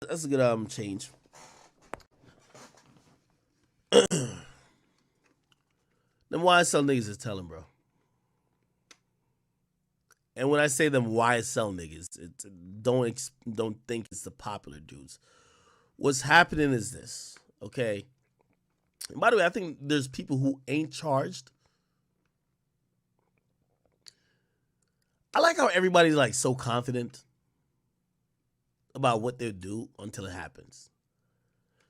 That's a good change. Them YSL niggas is telling, bro. And when I say them YSL niggas, don't think it's the popular dudes. What's happening is this, okay? And by the way, I think there's people who ain't charged. I like how everybody's like so confident about what they'll do until it happens.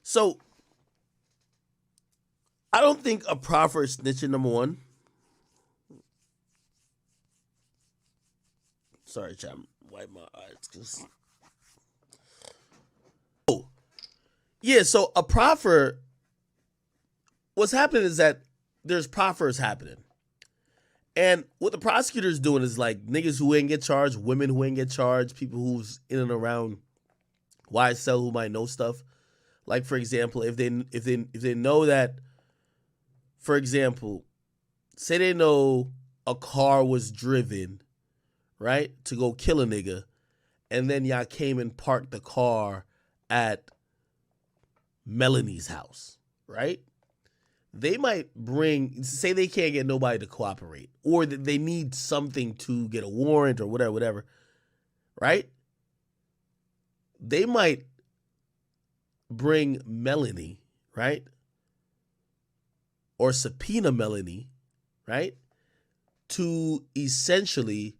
So I don't think a proffer is snitching, number one. Sorry, chat. Wipe my eyes. Oh, yeah. So a proffer, what's happening is that there's proffers happening. And what the prosecutor's doing is like niggas who ain't get charged, women who ain't get charged, people who's in and around YSL who might know stuff. Like for example, if they know that, for example, say they know a car was driven, right, to go kill a nigga, and then y'all came and parked the car at Melanie's house, right? They might say they can't get nobody to cooperate, or that they need something to get a warrant or whatever, right? They might bring Melanie, right? Or subpoena Melanie, right? To essentially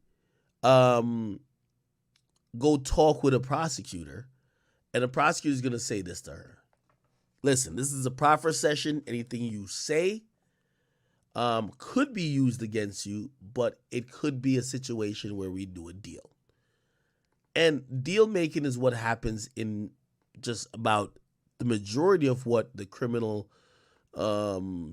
go talk with a prosecutor, and the prosecutor is going to say this to her. Listen, this is a proffer session. Anything you say could be used against you, but it could be a situation where we do a deal. And deal making is what happens in just about the majority of what the criminal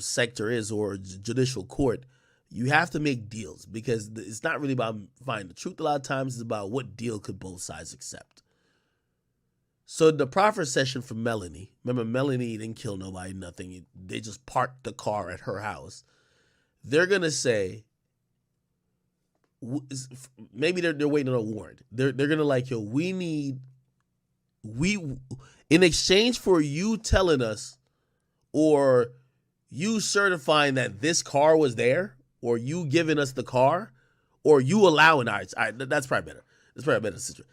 sector is, or judicial court. You have to make deals because it's not really about finding the truth. A lot of times it's about what deal could both sides accept. So the proffer session for Melanie, remember Melanie didn't kill nobody, nothing. They just parked the car at her house. They're going to say, maybe they're waiting on a warrant. They're going to like, yo, in exchange for you telling us, or you certifying that this car was there, or you giving us the car, or you allowing ours. All right, that's probably better. That's probably a better situation.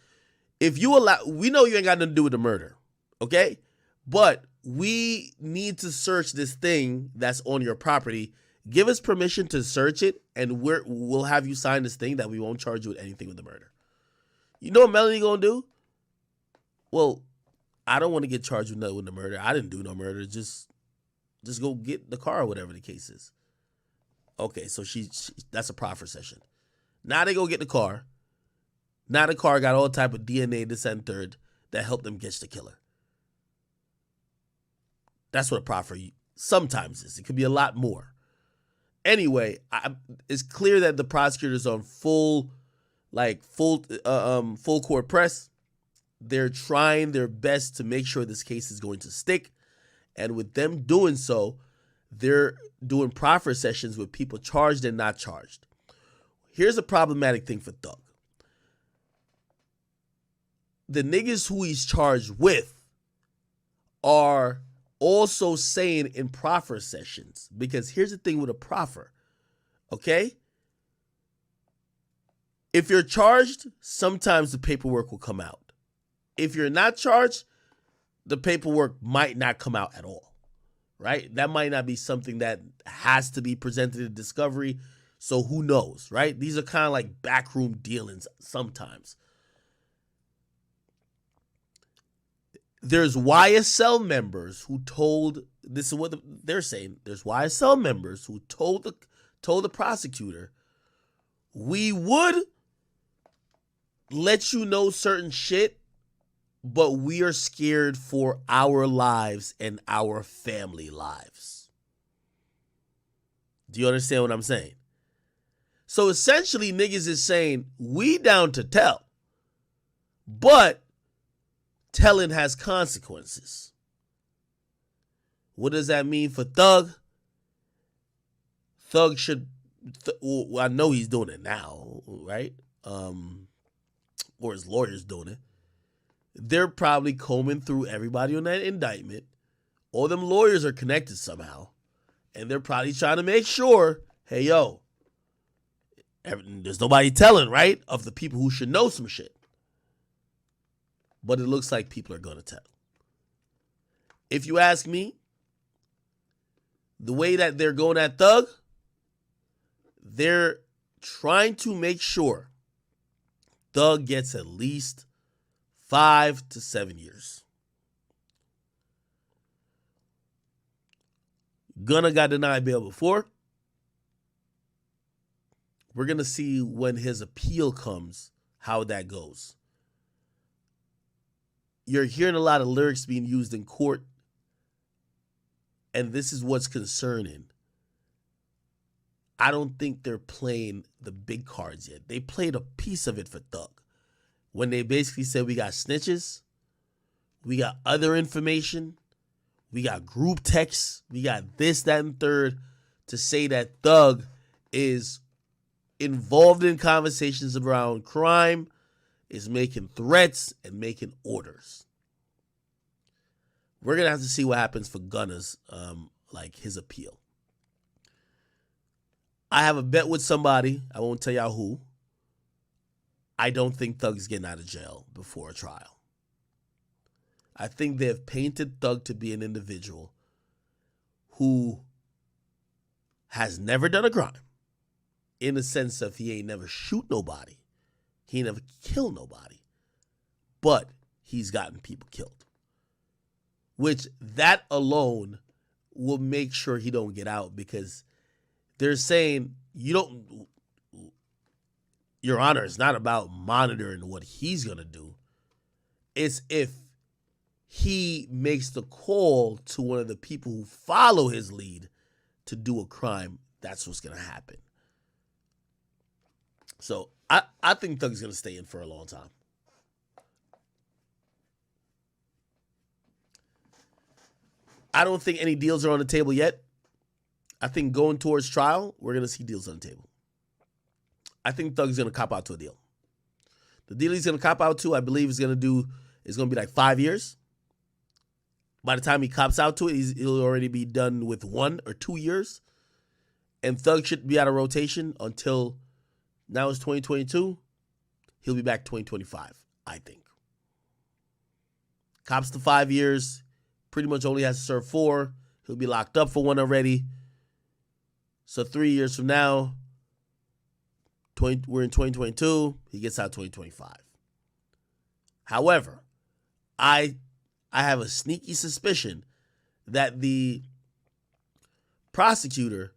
If you allow, we know you ain't got nothing to do with the murder, okay? But we need to search this thing that's on your property. Give us permission to search it, and we'll have you sign this thing that we won't charge you with anything with the murder. You know what Melanie gonna do? Well, I don't want to get charged with nothing with the murder. I didn't do no murder. Just go get the car or whatever the case is. Okay, so she that's a proffer session. Now they go get the car. Now the car got all type of DNA, this and third, that helped them catch the killer. That's what a proffer sometimes is. It could be a lot more. Anyway, it's clear that the prosecutor's on full court press. They're trying their best to make sure this case is going to stick. And with them doing so, they're doing proffer sessions with people charged and not charged. Here's a problematic thing for Thug. The niggas who he's charged with are also saying in proffer sessions, because here's the thing with a proffer, okay? If you're charged, sometimes the paperwork will come out. If you're not charged, the paperwork might not come out at all, right? That might not be something that has to be presented in discovery, so who knows, right? These are kind of like backroom dealings sometimes. There's YSL members who told, this is what they're saying, there's YSL members who told the prosecutor, we would let you know certain shit, but we are scared for our lives and our family lives. Do you understand what I'm saying? So essentially, niggas is saying, we down to tell, but telling has consequences. What does that mean for Thug? Thug should, well, I know he's doing it now, right? Or his lawyer's doing it. they're probably combing through everybody on that indictment. All them lawyers are connected somehow. And they're probably trying to make sure, hey, yo, there's nobody telling, right, of the people who should know some shit. But it looks like people are going to tell. If you ask me, the way that they're going at Thug, they're trying to make sure Thug gets at least 5 to 7 years. Gunna got denied bail before. We're going to see when his appeal comes, how that goes. You're hearing a lot of lyrics being used in court, and this is what's concerning. I don't think they're playing the big cards yet. They played a piece of it for Thug. When they basically said we got snitches, we got other information, we got group texts, we got this, that, and third, to say that Thug is involved in conversations around crime, is making threats and making orders. We're going to have to see what happens for Gunna's, his appeal. I have a bet with somebody. I won't tell y'all who. I don't think Thug is getting out of jail before a trial. I think they've painted Thug to be an individual who has never done a crime, in the sense of he ain't never shoot nobody. He ain't never killed nobody. But he's gotten people killed. Which that alone will make sure he don't get out, because they're saying Your Honor, it's not about monitoring what he's going to do. It's if he makes the call to one of the people who follow his lead to do a crime, that's what's going to happen. So I think Thug's going to stay in for a long time. I don't think any deals are on the table yet. I think going towards trial, we're going to see deals on the table. I think Thug's going to cop out to a deal. The deal he's going to cop out to, I believe, is going to be like 5 years. By the time he cops out to it, he'll already be done with 1 or 2 years. And Thug should be out of rotation until now it's 2022. He'll be back 2025, I think. Cops to 5 years. Pretty much only has to serve 4. He'll be locked up for 1 already. So 3 years from now, we're in 2022. He gets out 2025. However, I have a sneaky suspicion that the prosecutor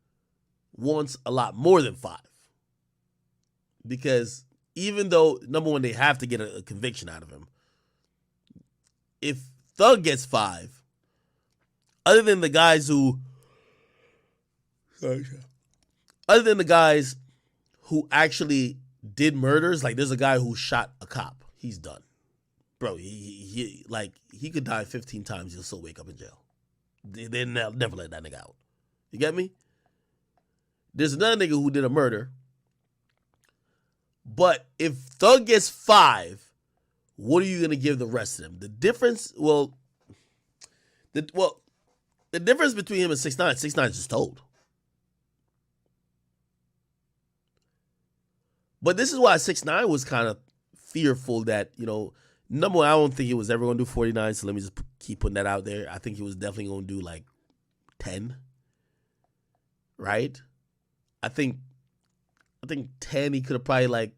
wants a lot more than 5. Because even though, number one, they have to get a conviction out of him, if Thug gets 5, other than the guys who actually did murders, like there's a guy who shot a cop, he's done. Bro, he could die 15 times, he'll still wake up in jail. They never let that nigga out. You get me? There's another nigga who did a murder. But if Thug gets 5, what are you gonna give the rest of them? The difference, the difference between him and 6ix9ine, 6ix9ine just told. But this is why 6ix9ine was kind of fearful that, number one, I don't think he was ever going to do 49, so let me just keep putting that out there. I think he was definitely going to do like 10, right? I think 10, he could have probably like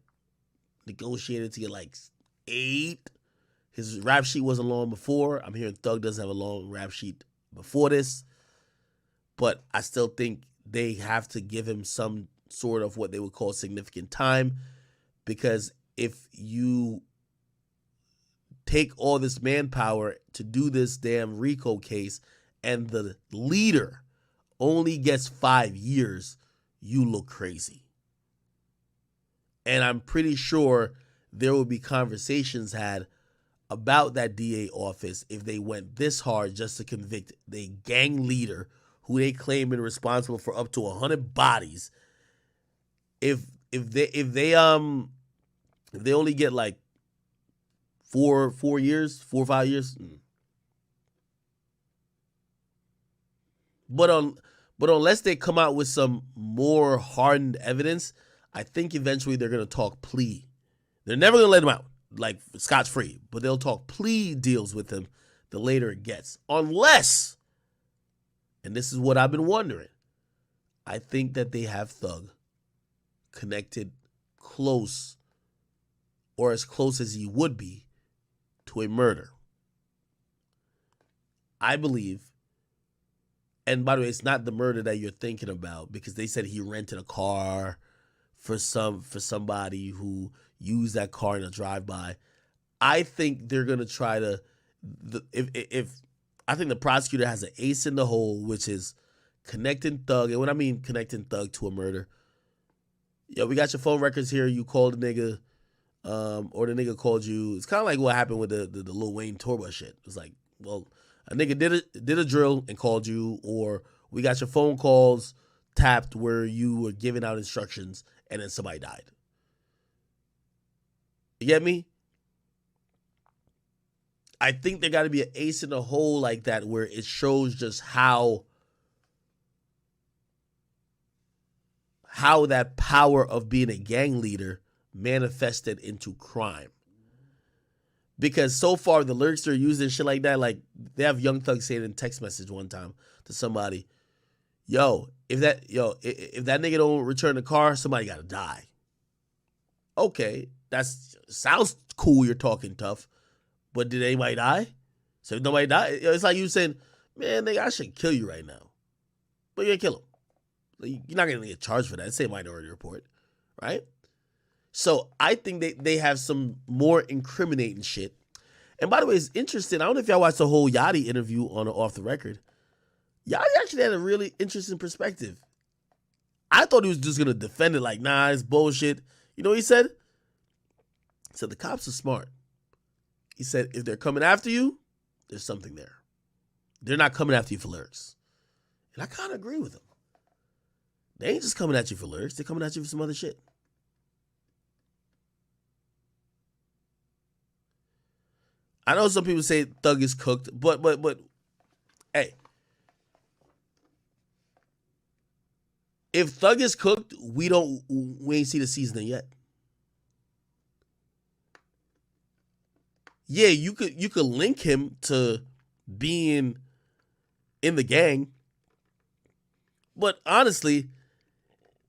negotiated to get like 8. His rap sheet wasn't long before. I'm hearing Thug doesn't have a long rap sheet before this, but I still think they have to give him some sort of what they would call significant time, because if you take all this manpower to do this damn RICO case and the leader only gets 5 years, you look crazy. And I'm pretty sure there will be conversations had about that DA office if they went this hard just to convict the gang leader who they claim is responsible for up to 100 bodies. If they only get like 4 years, 4 or 5 years. But unless they come out with some more hardened evidence, I think eventually they're gonna talk plea. They're never gonna let him out like scotch free, but they'll talk plea deals with him the later it gets. Unless, and this is what I've been wondering, I think that they have Thug connected close, or as close as he would be, to a murder. I believe, and by the way, it's not the murder that you're thinking about, because they said he rented a car for somebody who used that car in a drive-by. I think they're gonna try to, if I think the prosecutor has an ace in the hole, which is connecting Thug, and when I mean connecting Thug to a murder, yo, we got your phone records here. You called the nigga, or the nigga called you. It's kind of like what happened with the Lil Wayne tour bus shit. It's like, well, a nigga did a drill and called you, or we got your phone calls tapped where you were giving out instructions and then somebody died. You get me? I think there got to be an ace in the hole like that where it shows just how that power of being a gang leader manifested into crime. Because so far the lyrics they're using, shit like that, like they have Young Thug saying in text message one time to somebody, if that nigga don't return the car, somebody gotta die. Okay, that sounds cool, you're talking tough, but did anybody die? So if nobody died, it's like you saying, man, nigga, I should kill you right now. But you ain't kill him. You're not gonna get charged for that. Say Minority Report, right? So I think they have some more incriminating shit. And by the way, it's interesting. I don't know if y'all watched the whole Yachty interview on Off the Record. Yachty actually had a really interesting perspective. I thought he was just going to defend it like, nah, it's bullshit. You know what he said? He said, the cops are smart. He said, if they're coming after you, there's something there. They're not coming after you for lyrics. And I kind of agree with him. They ain't just coming at you for lyrics. They're coming at you for some other shit. I know some people say Thug is cooked, but hey, if Thug is cooked, we ain't see the seasoning yet. Yeah, you could link him to being in the gang, but honestly,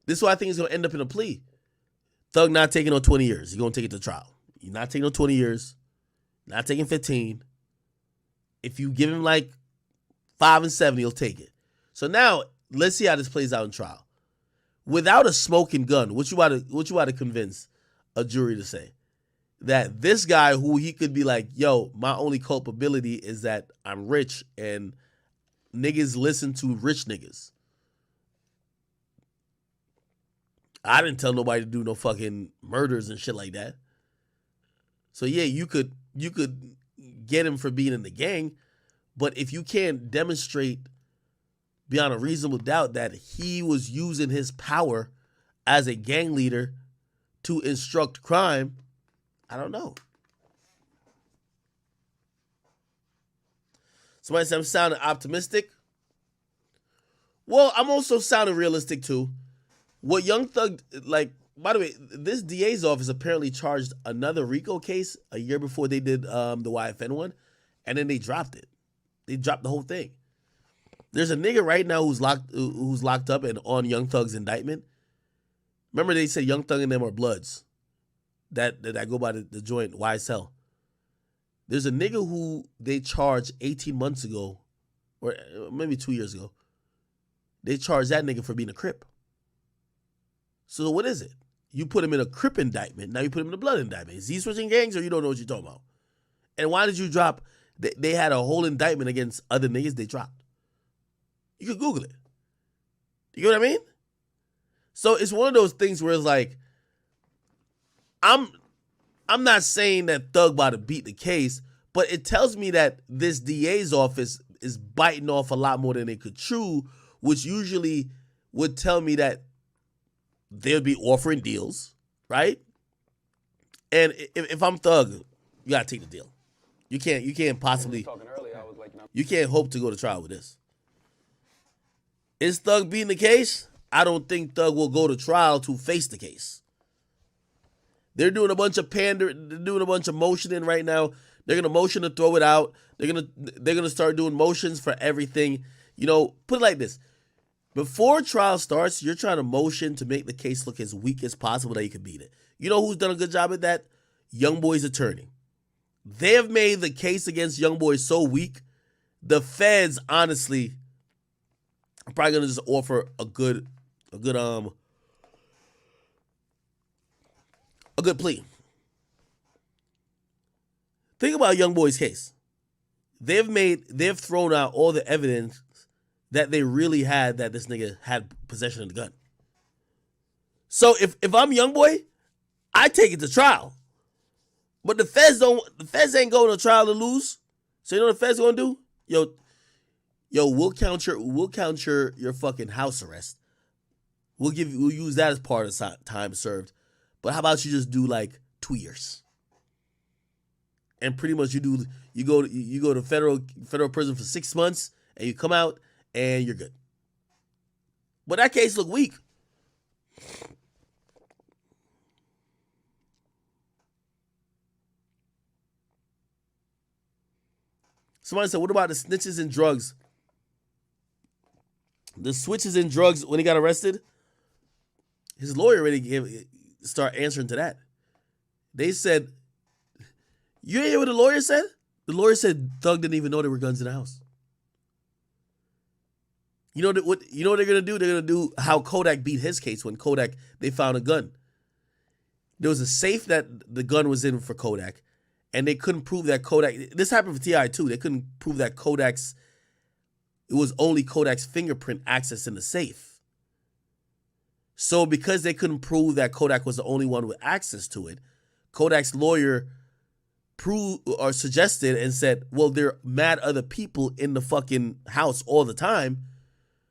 this is what I think is going to end up in a plea. Thug not taking on 20 years. He's going to take it to trial. He's not taking on 20 years. Not taking 15. If you give him like 5 and 7, he'll take it. So now let's see how this plays out in trial. Without a smoking gun, what you want to convince a jury to say? That this guy who he could be like, yo, my only culpability is that I'm rich and niggas listen to rich niggas. I didn't tell nobody to do no fucking murders and shit like that. So yeah, you could get him for being in the gang, but if you can't demonstrate beyond a reasonable doubt that he was using his power as a gang leader to instruct crime, I don't know. Somebody said I'm sounding optimistic. Well, I'm also sounding realistic too. What Young Thug, like, by the way, this DA's office apparently charged another RICO case a year before they did the YFN one, and then they dropped it. They dropped the whole thing. There's a nigga right now who's locked up and on Young Thug's indictment. Remember they said Young Thug and them are bloods that go by the joint YSL. There's a nigga who they charged 18 months ago, or maybe 2 years ago. They charged that nigga for being a Crip. So what is it? You put him in a Crip indictment. Now you put him in a blood indictment. Is he switching gangs or you don't know what you're talking about? And why did you drop? They had a whole indictment against other niggas they dropped. You could Google it. You get what I mean? So it's one of those things where it's like, I'm not saying that Thug about to beat the case, but it tells me that this DA's office is biting off a lot more than they could chew, which usually would tell me that they'll be offering deals, right? And if I'm Thug, You gotta take the deal. You can't possibly, you can't hope to go to trial with this. Is Thug beating the case? I don't think Thug will go to trial to face the case. They're doing a bunch of they're doing a bunch of motioning right now. They're gonna motion to throw it out. They're gonna start doing motions for everything. You know, put it like this. Before trial starts, you're trying to motion to make the case look as weak as possible that you can beat it. You know who's done a good job at that? Youngboy's attorney. They have made the case against Youngboy so weak, the feds honestly are probably gonna just offer a good plea. Think about Youngboy's case. They've thrown out all the evidence that they really had that this nigga had possession of the gun. So if I'm Youngboy, I take it to trial. But the feds ain't going to trial to lose. So you know what the feds gonna do? Yo, we'll count your fucking house arrest. We'll use that as part of time served. But how about you just do like 2 years? And pretty much you go to federal prison for 6 months and you come out and you're good. But that case looked weak. Somebody said, what about the snitches and drugs? The switches and drugs when he got arrested? His lawyer already start answering to that. They said, you ain't hear what the lawyer said? The lawyer said Thug didn't even know there were guns in the house. You know what they're gonna do? They're gonna do how Kodak beat his case when they found a gun. There was a safe that the gun was in for Kodak, and they couldn't prove that Kodak. This happened for T.I. too. They couldn't prove that it was only Kodak's fingerprint access in the safe. So because they couldn't prove that Kodak was the only one with access to it, Kodak's lawyer suggested and said, well, there are mad other people in the fucking house all the time.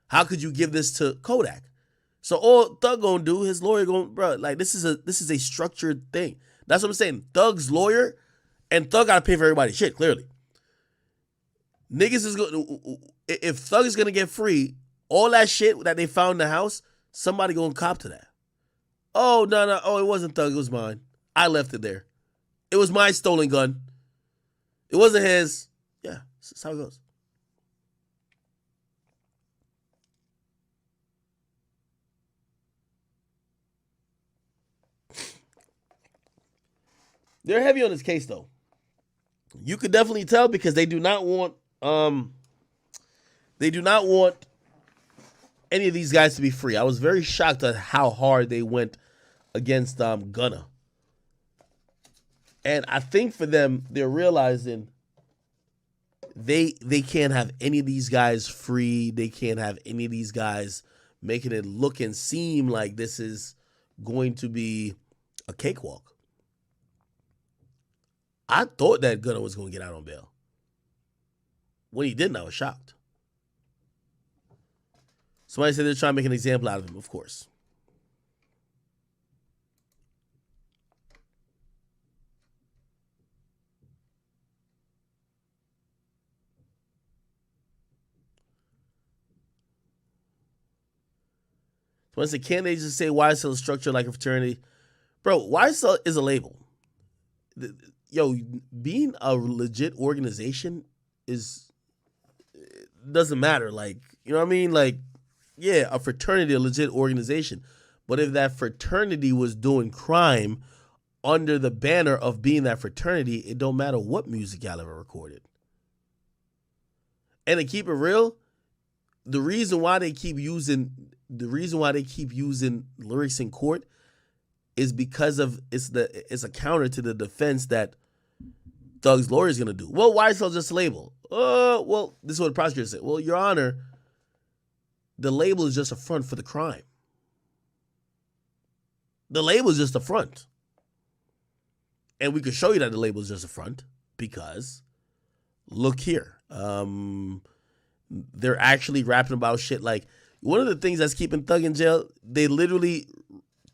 How could you give this to Kodak? So all Thug gonna do, his lawyer gonna, bro, like this is a structured thing. That's what I'm saying. Thug's lawyer, and Thug gotta pay for everybody's shit, clearly. Niggas is going, if Thug is gonna get free, all that shit that they found in the house, somebody gonna cop to that. Oh, no, oh, it wasn't Thug, it was mine. I left it there. It was my stolen gun. It wasn't his. Yeah, that's how it goes. They're heavy on this case, though. You could definitely tell because they do not want any of these guys to be free. I was very shocked at how hard they went against Gunna. And I think for them, they're realizing they can't have any of these guys free. They can't have any of these guys making it look and seem like this is going to be a cakewalk. I thought that Gunna was going to get out on bail. When he didn't, I was shocked. Somebody said they're trying to make an example out of him, of course. Somebody said, can't they just say YSL is structured like a fraternity? Bro, YSL is a label. Yo, being a legit organization doesn't matter. Like, you know what I mean? Like, yeah, a fraternity, a legit organization. But if that fraternity was doing crime under the banner of being that fraternity, it don't matter what music y'all ever recorded. And to keep it real, the reason why they keep using lyrics in court is because of it's a counter to the defense that Thug's lawyer is gonna do. Well, why is it just a label? Well, this is what the prosecutor said. Well, Your Honor, the label is just a front for the crime. The label is just a front. And we could show you that the label is just a front because look here. They're actually rapping about shit like one of the things that's keeping Thug in jail, they literally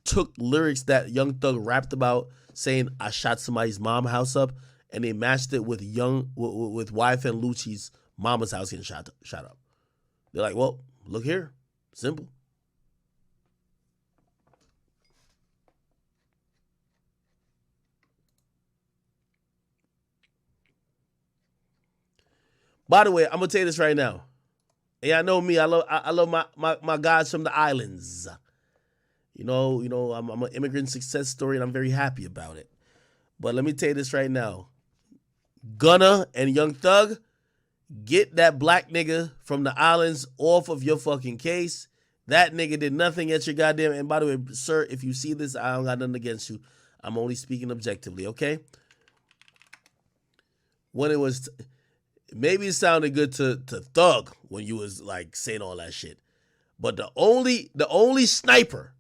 took lyrics that Young Thug rapped about saying, I shot somebody's mom house up, and they matched it with with wife and Lucci's mama's house getting shot up. They're like, well, look here, simple. By the way, I'm gonna tell you this right now. Yeah, I know me. I love my guys from the islands. You know, I'm an immigrant success story, and I'm very happy about it. But let me tell you this right now. Gunna and Young Thug, get that black nigga from the islands off of your fucking case. That nigga did nothing at your goddamn. And by the way, sir, if you see this, I don't got nothing against you. I'm only speaking objectively, okay? When it was, maybe it sounded good to Thug when you was like saying all that shit. But the only sniper